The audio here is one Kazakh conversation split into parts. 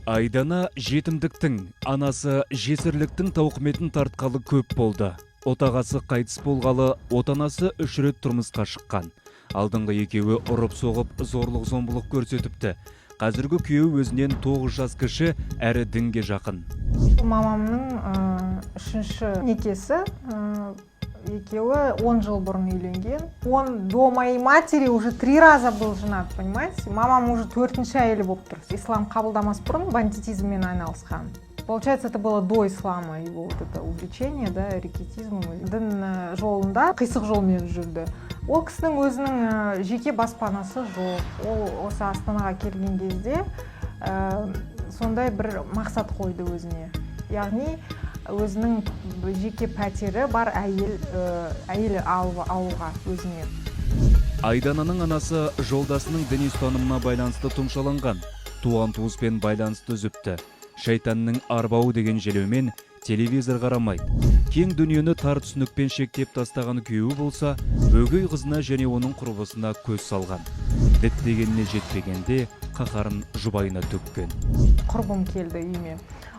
Айдана жетімдіктің, анасы жесірліктің тауқыметін тартқалы көп болды. Отағасы қайтыс болғалы, отанасы 3 рет тұрмысқа шыққан. Алдыңғы екеуі ұрып-соғып, зорлық-зомбылық көрсетіпті. Қазіргі күйеуі өзінен 9 жас кіші, әрі дінге жақын. Мамамның 3-ші некесі, екеуі 10 жыл бұрын үйленген. Он до моей матери уже 3 раза был женат, понимаете? Мамам уже 4-ші әйелі болып тұр. Ислам қабылдамас бұрын бандитизммен айналысқан. Получается, это было до ислама, его вот это увлечение, да, рекетизмом. Дін жолында қисық жолмен жүрді. Ол кісінің өзінің жеке баспанасы жоқ. Ол осы Астанаға келген кезде сондай бір мақсат қойды өзіне. Яғни өзінің жеке пәтері бар әйел алуға өзіне. Айдананың анасы жолдасының діни ұстанымына байланысты тұмшаланған. Туған-туыспен байланысты үзіпті. Шайтанның арбауы деген желеумен телевизор қарамайды. Кең дүниені тар түсінікпен шектеп тастаған күйеуі болса, өгей қызына және оның құрбысына көз салған. Діттегеніне жетпегенде қаһарын жұбайына төккен. Құрбым келді үйіме.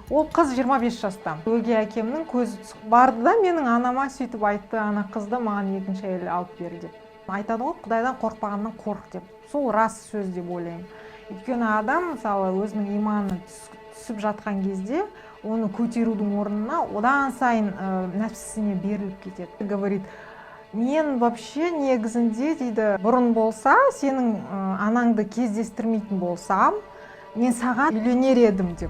Ол қыз 25 жаста. Өгей әкемнің көзі барды да менің анама сөйтіп айтты, ана қызды маған 2-ші әйел алып бер деп. Айтады ғой, Құдайдан қорықпағаннан қорық деп. Сол рас сөз деп ойлаймын. Өйткені адам, мысалы, өзінің иманы түсіп жатқан кезде, оны көтерудің орнына одан сайын нәпсісіне беріліп кетеді. Говорит, мен вообще негізінде дейді, бұрын болса, сенің анаңды кездестірмейтін болсам, мен саған үйленер едім деп.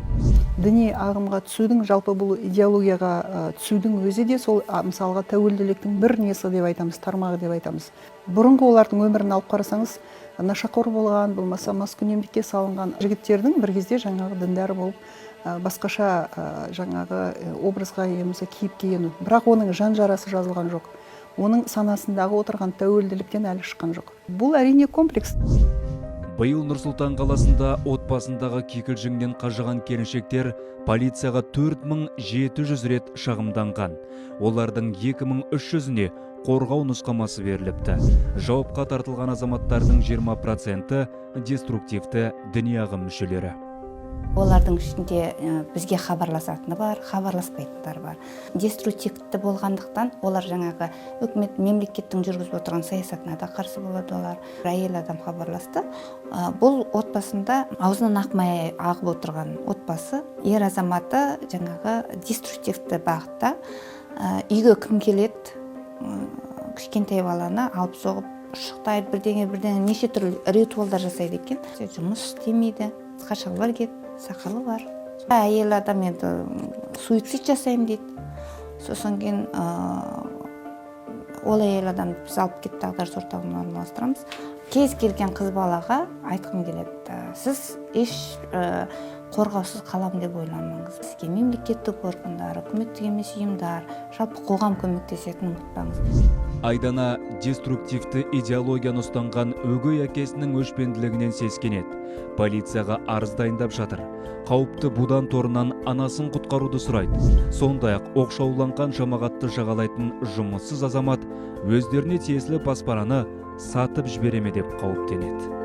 Діни ағымға түсудің, жалпы бұл идеологияға түсудің өзі де сол мысалға тәуелділіктің бір несі деп айтамыз, тармағы деп айтамыз. Бұрынғы олардың өмірін алып қарасаңыз, нашақор болған, болмаса маскүнемдікке салынған жігіттердің бір кезде жаңағы діндар болып, басқаша жаңағы образға емесі кейіпке ену. Бірақ оның жан жарасы жазылған жоқ. Оның санасындағы отырған тәуелділіктен әлі шыққан жоқ. Бұл әрине комплекс. Биыл Нұр-Сұлтан қаласында отбасындағы кикілжіңнен қажыған келіншектер полицияға 4700 рет шағымданған. Олардың 2300-не қорғау нұсқамасы беріліпті. Жауапқа тартылған азаматтардың 20% деструктивті діни ағым мүшелері. Олардың ішінде бізге хабарласатыны бар, хабарласпайтындар бар. Деструктивті болғандықтан олар жаңағы үкімет мемлекеттің жүргізіп отырған саясатына да қарсы болады олар. Әйел адам хабарласты. Бұл отбасында аузынан ақмай ағып отырған отбасы, ер азаматы жаңағы деструктивті бағытта үйге кім келеді, кішкентай баланы алып соғып шықтайды, бірдеңе неше түрлі ритуалдар жасайды екен. Жұмыс істемейді, қашалар кет, сақалы бар. Әйел адам енді суицид жасаймын дейді. Сосын кейін ол әйел адамды біз алып кетіп дағдарыс орталығына орналастырамыз. Кез келген қыз балаға айтқым келеді. Сіз еш қорғаусыз қаламын деп ойламаңыз. Сізге мемлекеттік органдар, үкіметтік емес ұйымдар, жалпы қоғам көмектесетінін ұмытпаңыз. Айдана деструктивті идеологияны ұстанған өгей әкесінің өшпенділігінен сескенеді. Полицияға арыз дайындап жатыр. Қауіпті будан торынан анасын құтқаруды сұрайды. Сондай-ақ оқшауланған жамағатты жағалайтын жұмыссыз азамат өздеріне тиесілі баспананы сатып жібереме деп қауіптенеді.